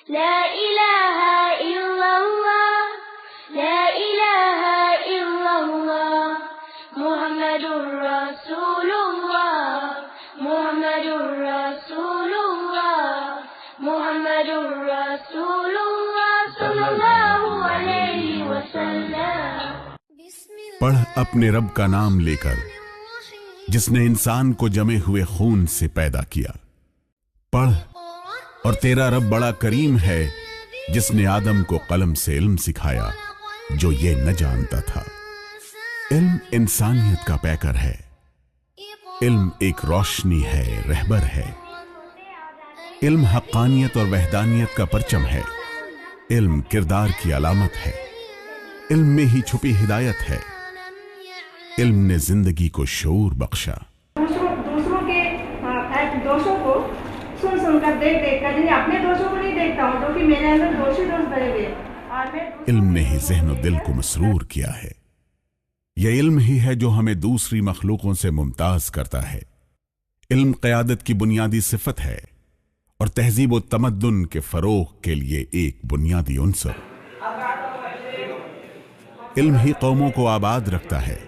لا إله إلا الله لا إله إلا الله محمد رسول الله محمد رسول الله محمد رسول الله صلى الله عليه وسلم. پڑھ اپنے رب کا نام لے کر جس نے انسان کو جمے ہوئے خون سے پیدا کیا. پڑھ اور تیرا رب بڑا کریم ہے جس نے آدم کو قلم سے علم سکھایا جو یہ نہ جانتا تھا. علم انسانیت کا پیکر ہے. علم ایک روشنی ہے، رہبر ہے. علم حقانیت اور وحدانیت کا پرچم ہے. علم کردار کی علامت ہے. علم میں ہی چھپی ہدایت ہے. علم نے زندگی کو شعور بخشا. دوسروں کے دوشوں کو سن سن کر دیکھ دیکھ کر جنہیں اپنے دوشوں کو نہیں دیکھتا ہوں جو کہ میرے اندر دوش بھرے ہوئے. علم نے ہی ذہن و دل کو مسرور کیا ہے. یہ علم ہی ہے جو ہمیں دوسری مخلوقوں سے ممتاز کرتا ہے. علم قیادت کی بنیادی صفت ہے اور تہذیب و تمدن کے فروغ کے لیے ایک بنیادی عنصر. علم ہی قوموں کو آباد رکھتا ہے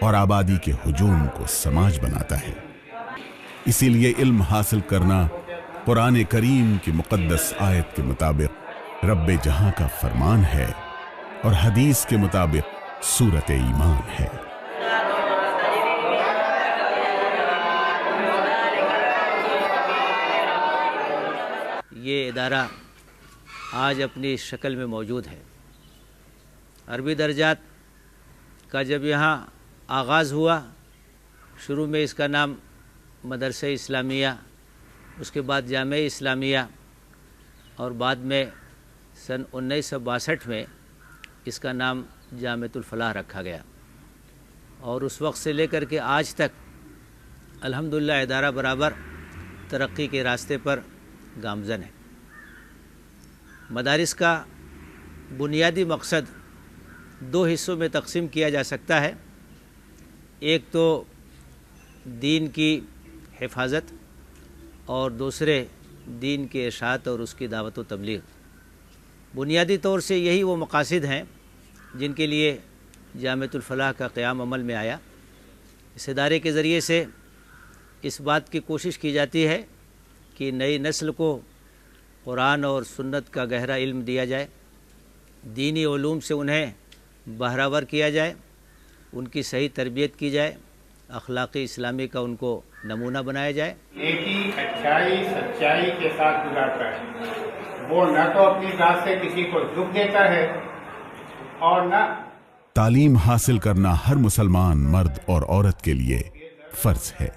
اور آبادی کے ہجوم کو سماج بناتا ہے. اسی لیے علم حاصل کرنا قرآن کریم کی مقدس آیت کے مطابق رب جہاں کا فرمان ہے اور حدیث کے مطابق صورت ایمان ہے. یہ ادارہ آج اپنی شکل میں موجود ہے. عربی درجات کا جب یہاں آغاز ہوا، شروع میں اس کا نام مدرسہ اسلامیہ، اس کے بعد جامعہ اسلامیہ، اور بعد میں سن 1962 میں اس کا نام جامعۃ الفلاح رکھا گیا. اور اس وقت سے لے کر کے آج تک الحمدللہ ادارہ برابر ترقی کے راستے پر گامزن ہے. مدارس کا بنیادی مقصد دو حصوں میں تقسیم کیا جا سکتا ہے. ایک تو دین کی حفاظت اور دوسرے دین کے اشاعت اور اس کی دعوت و تبلیغ. بنیادی طور سے یہی وہ مقاصد ہیں جن کے لیے جامعۃ الفلاح کا قیام عمل میں آیا. اس ادارے کے ذریعے سے اس بات کی کوشش کی جاتی ہے کہ نئی نسل کو قرآن اور سنت کا گہرا علم دیا جائے، دینی علوم سے انہیں بہرہور کیا جائے، ان کی صحیح تربیت کی جائے، اخلاقی اسلامی کا ان کو نمونہ بنایا جائے. نیکی اچھائی سچائی کے ساتھ گزارتا ہے. وہ نہ تو اپنی ذات سے کسی کو دکھ دیتا ہے اور نہ. تعلیم حاصل کرنا ہر مسلمان مرد اور عورت کے لیے فرض ہے.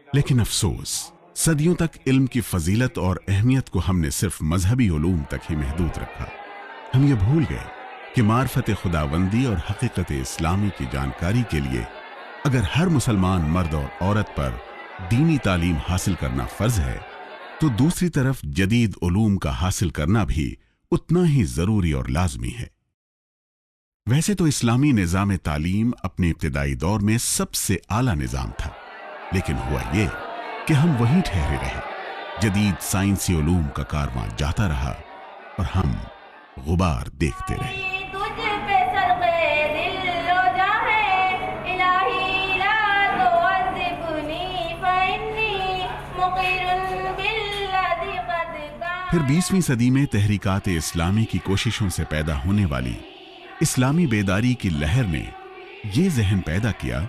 لیکن افسوس صدیوں تک علم کی فضیلت اور اہمیت کو ہم نے صرف مذہبی علوم تک ہی محدود رکھا. ہم یہ بھول گئے کہ معرفت خداوندی اور حقیقت اسلامی کی جانکاری کے لیے اگر ہر مسلمان مرد اور عورت پر دینی تعلیم حاصل کرنا فرض ہے تو دوسری طرف جدید علوم کا حاصل کرنا بھی اتنا ہی ضروری اور لازمی ہے. ویسے تو اسلامی نظام تعلیم اپنے ابتدائی دور میں سب سے اعلیٰ نظام تھا، لیکن ہوا یہ کہ ہم وہیں ٹھہرے رہے. جدید سائنسی علوم کا کارواں جاتا رہا اور ہم غبار دیکھتے رہے. پھر 20ویں صدی میں تحریکات اسلامی کی کوششوں سے پیدا ہونے والی اسلامی بیداری کی لہر نے یہ ذہن پیدا کیا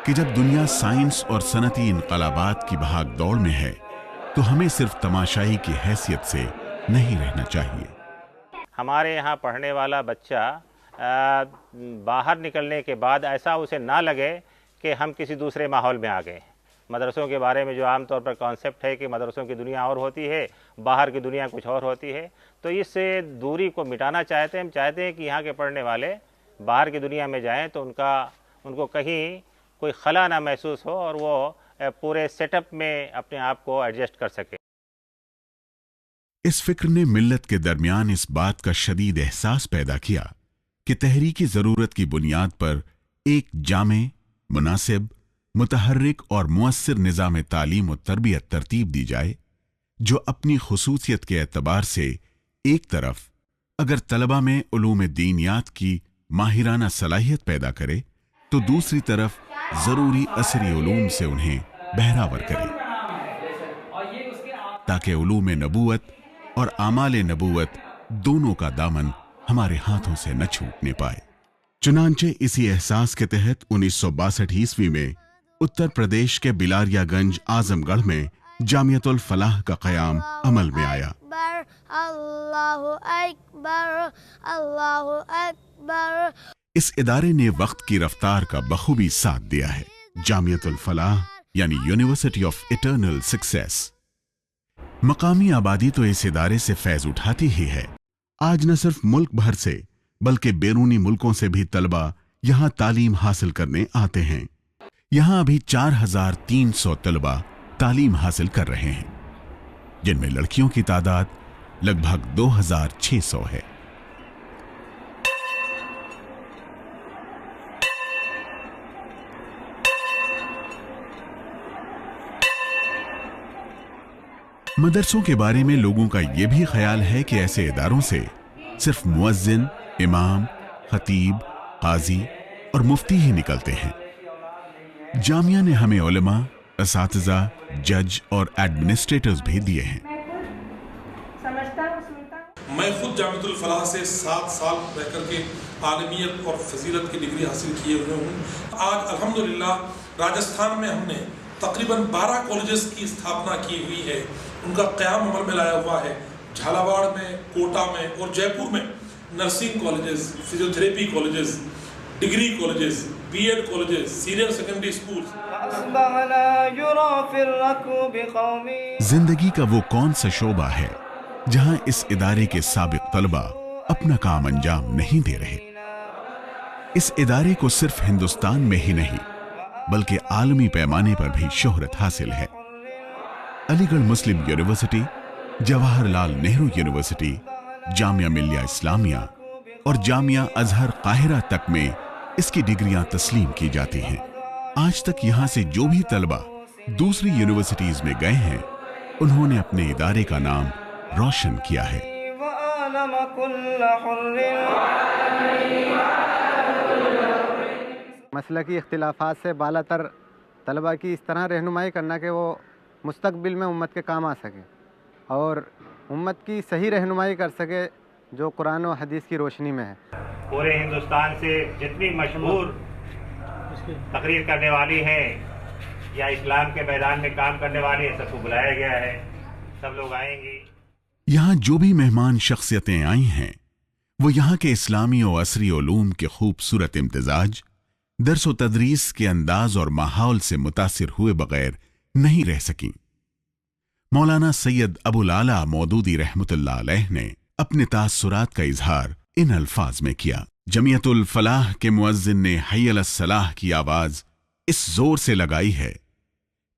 کہ جب دنیا سائنس اور صنعتی انقلابات کی بھاگ دوڑ میں ہے تو ہمیں صرف تماشائی کی حیثیت سے نہیں رہنا چاہیے. ہمارے یہاں پڑھنے والا بچہ باہر نکلنے کے بعد ایسا اسے نہ لگے کہ ہم کسی دوسرے ماحول میں آ گئے. مدرسوں کے بارے میں جو عام طور پر کانسیپٹ ہے کہ مدرسوں کی دنیا اور ہوتی ہے، باہر کی دنیا کچھ اور ہوتی ہے، تو اس سے دوری کو مٹانا چاہتے ہیں. ہم چاہتے ہیں کہ یہاں کے پڑھنے والے باہر کی دنیا میں جائیں تو ان کو کہیں کوئی خلا نہ محسوس ہو اور وہ پورے سیٹ اپ میں اپنے آپ کو ایڈجسٹ کر سکے. اس فکر نے ملت کے درمیان اس بات کا شدید احساس پیدا کیا کہ تحریکی ضرورت کی بنیاد پر ایک جامع، مناسب، متحرک اور مؤثر نظام تعلیم و تربیت ترتیب دی جائے जो अपनी खसूसियत के एतबार से एक तरफ अगर तलबा में उलूम दीनियात की माहिराना सलाहियत पैदा करे तो दूसरी तरफ जरूरी असरी उलूम से उन्हें बहरावर करे ताकि उलूम नबूवत और आमाल नबूवत दोनों का दामन हमारे हाथों से न छूटने पाए। चुनांचे इसी एहसास के तहत 1962 ईस्वी में उत्तर प्रदेश के बिलारियागंज आजमगढ़ में जामियतुल फलाह का क़याम अमल में आया। अल्लाहु अकबर, अल्लाहु अकबर। इस इदारे ने वक्त की रफ्तार का बखूबी साथ दिया है। जामियतुल फलाह यानी यूनिवर्सिटी ऑफ इटर्नल सक्सेस। मकामी आबादी तो इस इदारे से फैज उठाती ही है। आज न सिर्फ मुल्क भर से बल्कि बैरूनी मुल्कों से भी तलबा यहां तालीम हासिल करने आते हैं। यहां अभी 4300 तलबा तालीम हासिल कर रहे हैं, जिनमें लड़कियों की तादाद लगभग 2600 है। मदरसों के बारे में लोगों का यह भी ख्याल है कि ऐसे इदारों से सिर्फ मुअज्जिन, इमाम, खतीब, काजी और मुफ्ती ही निकलते हैं। जामिया ने हमें उलमा, असातिज़ा, जज और एडमिनिस्ट्रेटर्स भी दिए हैं। मैं खुद जामियतुल फलाह से 7 साल रह करके आलमियत और फजीलत की डिग्री हासिल किए हुए हूँ। आज अल्हम्दुलिल्लाह राजस्थान में हमने तकरीबन 12 कॉलेजेस की स्थापना की हुई है। उनका क़याम अमल में लाया हुआ है। झालावाड़ में, कोटा में और जयपुर में nursing colleges, physiotherapy colleges, degree colleges, BEd colleges, senior secondary school. जिंदगी का वो कौन सा शोबा है जहां इस इदारे के साबिक तलबा अपना काम अंजाम नहीं दे रहे। इस इदारे को सिर्फ हिंदुस्तान में ही नहीं बल्कि आलमी पैमाने पर भी शोहरत हासिल है। अलीगढ़ मुस्लिम यूनिवर्सिटी, जवाहरलाल नेहरू यूनिवर्सिटी, जामिया मिलिया इस्लामिया और जामिया अजहर काहिरा तक में इसकी डिग्रियां तस्लीम की जाती हैं। आज तक यहां से जो भी तलबा दूसरी यूनिवर्सिटीज में गए हैं उन्होंने अपने इदारे का नाम रोशन किया है। मसलकी इख्तिलाफात से बालातर तलबा की इस तरह रहनुमाई करना कि वो मुस्तकबिल में उम्मत के काम आ सके और उम्मत की सही रहनुमाई कर सके जो कुरान और हदीस की रोशनी में है। पूरे हिंदुस्तान से जितनी मशहूर तकरीर करने वाली हैं या इस्लाम के मैदान में काम करने वाली हैं, सबको बुलाया गया है। सब लोग आएंगे। यहां जो भी मेहमान शख्सियतें आई हैं वो यहां के इस्लामी और असरी उलूम के खूबसूरत इम्तिजाज, दर्स व तदरीस के अंदाज और माहौल से मुतासिर हुए बगैर नहीं रह सकी। मौलाना सैयद अबुल आला मौदूदी रहमतुल्लाह अलैह ने अपने तासुरात का इजहार इन अल्फाज में किया। जमियतुल फलाह के मुअज्जिन ने हय्य अलस्सलाह की आवाज इस जोर से लगाई है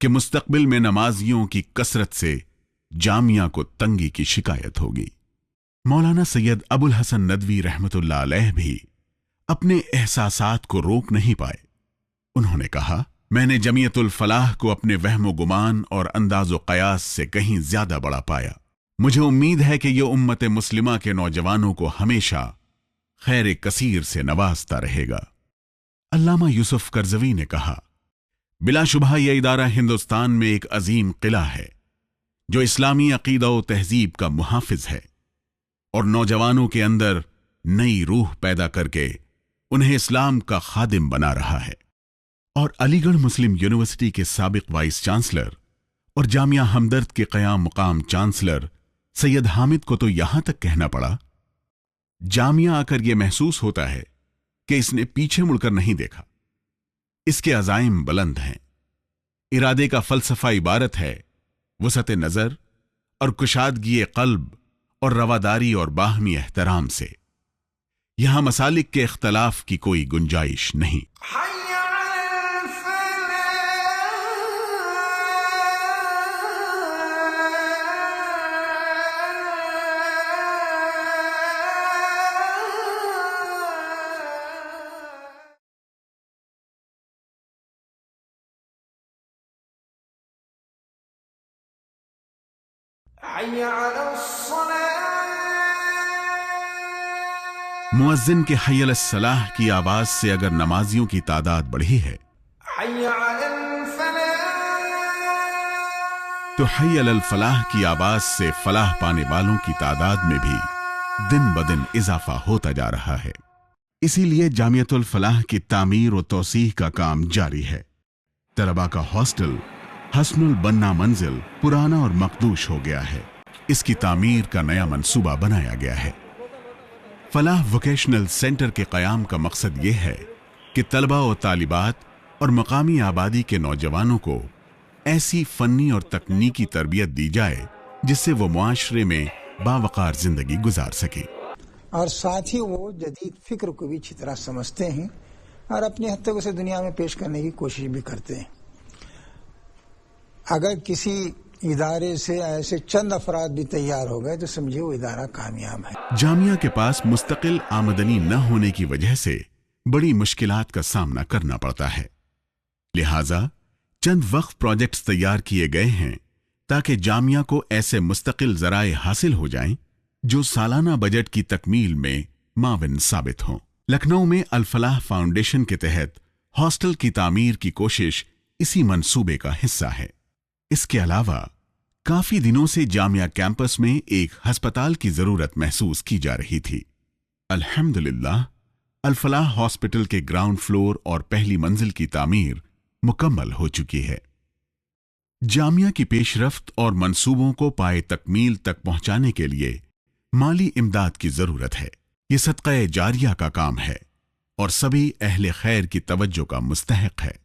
कि मुस्तकबिल में नमाजियों की कसरत से जामिया को तंगी की शिकायत होगी। मौलाना सैयद अबुल हसन नदवी रहमतुल्लाह अलैह भी अपने एहसासात को रोक नहीं पाए। उन्होंने कहा, मैंने जमियतुल फलाह को अपने वहमो गुमान और अंदाजो कयास से कहीं ज्यादा बड़ा पाया। मुझे उम्मीद है कि यह उम्मत मुस्लिमा के नौजवानों को हमेशा खैर कसीर से नवाजता रहेगा। अल्लामा यूसुफ करजवी ने कहा, बिलाशुबहा यह इदारा हिंदुस्तान में एक अजीम किला है जो इस्लामी अकीदा व तहजीब का मुहाफिज है और नौजवानों के अंदर नई रूह पैदा करके उन्हें इस्लाम का खादिम बना रहा है। और अलीगढ़ मुस्लिम यूनिवर्सिटी के साबिक वाइस चांसलर और जामिया हमदर्द के क़याम मुकाम चांसलर सैयद हामिद को तो यहां तक कहना पड़ा, जामिया आकर यह महसूस होता है कि इसने पीछे मुड़कर नहीं देखा। इसके अज़ाइम बुलंद हैं। इरादे का फलसफा इबारत है वसअत नजर और कुशादगी क़ल्ब और रवादारी और बाहमी एहतराम से। यहां मसालिक के इख्तलाफ की कोई गुंजाइश नहीं। मुअज्जिन के हय्य अलस्सलाह की आवाज से अगर नमाजियों की तादाद बढ़ी है तो हय्य अलल फलाह की आवाज से फलाह पाने वालों की तादाद में भी दिन ब दिन इजाफा होता जा रहा है। इसीलिए जामियतुल फलाह की तामीर और तौसीह का काम जारी है। तलबा का हॉस्टल हसनुल बन्ना मंजिल पुराना और मकदूश हो गया है। इसकी तामीर का नया मंसूबा बनाया गया है। फलाह वोकेशनल सेंटर के क़याम का मकसद ये है कि तलबा और तालिबात और मकामी आबादी के नौजवानों को ऐसी फ़न्नी और तकनीकी तरबियत दी जाए जिससे वो मुआशरे में बावकार ज़िंदगी गुजार सके और साथ ही वो जदीद फ़िक्र को भी अच्छी तरह समझते हैं और अपनी हद तक उसे दुनिया में पेश करने की कोशिश भी करते हैं। अगर किसी इदारे से ऐसे चंद अफराद भी तैयार हो गए तो समझिए वो इदारा कामयाब है। जामिया के पास मुस्तकिल आमदनी न होने की वजह से बड़ी मुश्किलात का सामना करना पड़ता है। लिहाजा चंद वक्फ प्रोजेक्ट्स तैयार किए गए हैं ताकि जामिया को ऐसे मुस्तकिल ज़राए हासिल हो जाएं जो सालाना बजट की तकमील में माविन साबित हों। लखनऊ में अल फलाह फाउंडेशन के तहत हॉस्टल की तामीर की कोशिश इसी मंसूबे का हिस्सा है। इसके अलावा काफी दिनों से जामिया कैंपस में एक अस्पताल की जरूरत महसूस की जा रही थी। अल्हम्दुलिल्लाह अल फलाह हॉस्पिटल के ग्राउंड फ्लोर और पहली मंजिल की तामीर मुकम्मल हो चुकी है। जामिया की पेशरफ्त और मंसूबों को पाए तकमील तक पहुंचाने के लिए माली इमदाद की जरूरत है। ये सदक़े जारिया का काम है और सभी अहले खैर की तवज्जो का मुस्तहक है।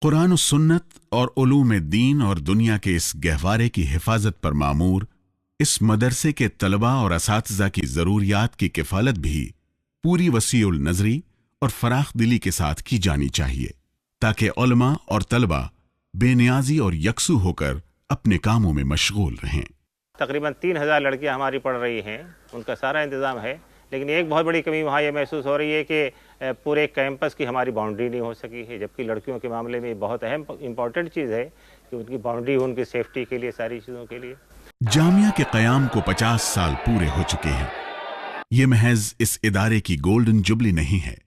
कुरान और सुन्नत और उलूम दीन और दुनिया के इस गहवारे की हिफाजत पर मामूर इस मदरसे के तलबा और असातिज़ा की ज़रूरियात की किफ़ालत भी पूरी वसीउल नज़री और फराख दिली के साथ की जानी चाहिए ताकि उलमा और तलबा बेनियाजी और यकसू होकर अपने कामों में मशगूल रहें। तकरीबन 3000 लड़कियां हमारी पढ़ रही हैं, उनका सारा इंतज़ाम है, लेकिन एक बहुत बड़ी कमी वहाँ ये महसूस हो रही है कि पूरे कैंपस की हमारी बाउंड्री नहीं हो सकी है, जबकि लड़कियों के मामले में बहुत अहम इम्पॉर्टेंट चीज़ है कि उनकी बाउंड्री हो, उनकी सेफ्टी के लिए, सारी चीज़ों के लिए। जामिया के क़याम को 50 साल पूरे हो चुके हैं। ये महज इस इदारे की गोल्डन जुबली नहीं है,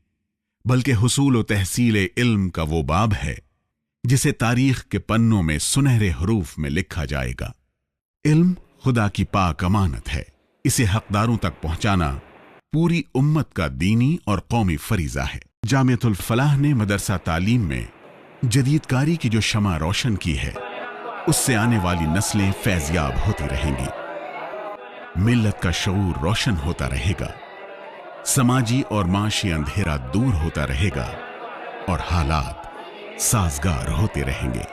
बल्कि हुसूल व तहसील इल्म का वो बाब है जिसे तारीख के पन्नों में सुनहरे हरूफ में लिखा जाएगा। इल्म खुदा की पाक अमानत है। इसे हकदारों तक पहुंचाना पूरी उम्मत का दीनी और कौमी फरीजा है। जामियतुल फलाह ने मदरसा तालीम में जदीदकारी की जो शमा रोशन की है, उससे आने वाली नस्लें फैज़याब होती रहेंगी। मिल्लत का शऊर रोशन होता रहेगा, समाजी और माशी अंधेरा दूर होता रहेगा और हालात साजगार होते रहेंगे।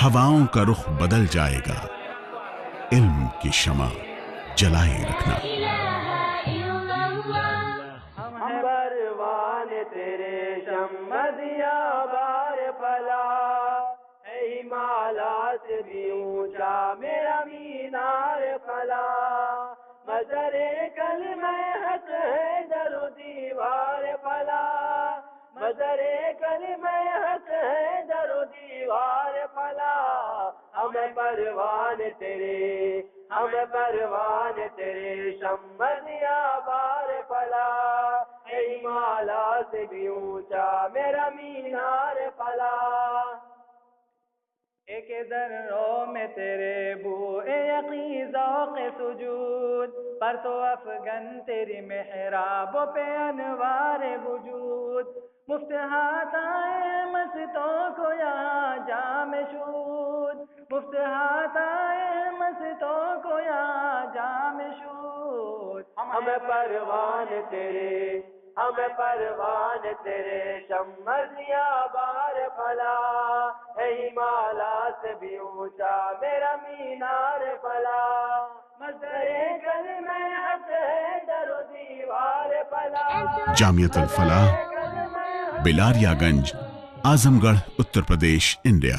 हवाओं का रुख बदल जाएगा। इल्म की शमा जलाए रखना। हम परवान तेरे शम्मदिया बार फला, हिमाला से भी ऊंचा मेरा मीनार फला, मजरे कल में हक है दरो दीवार फला, मजरे कल में हक है दरो दीवार फला, हमें परवान तेरे, हमें परवान तेरे शम्मदिया बार फला, हिमाला से भी ऊंचा मेरा मीनार फला, एक दर्रों में तेरे बूए यकी ज़ौक़ सुजूद, पर तो अफगन तेरी मेहराबों पे अनवार वजूद, मुफ्त हाथ आए मस्तों को यहाँ जाम शूद, मुफ्त हाथ आए मस्तों को यहाँ जाम शूद, हमें परवान तेरे, हमें परवान तेरे शम्मदिया बार फला, हिमाला से भी ऊंचा मेरा मीनार फला, मजरे गल में हक है दरो दीवार फला। जामियतुल फलाह, बिलारियागंज, आजमगढ़, उत्तर प्रदेश, इंडिया।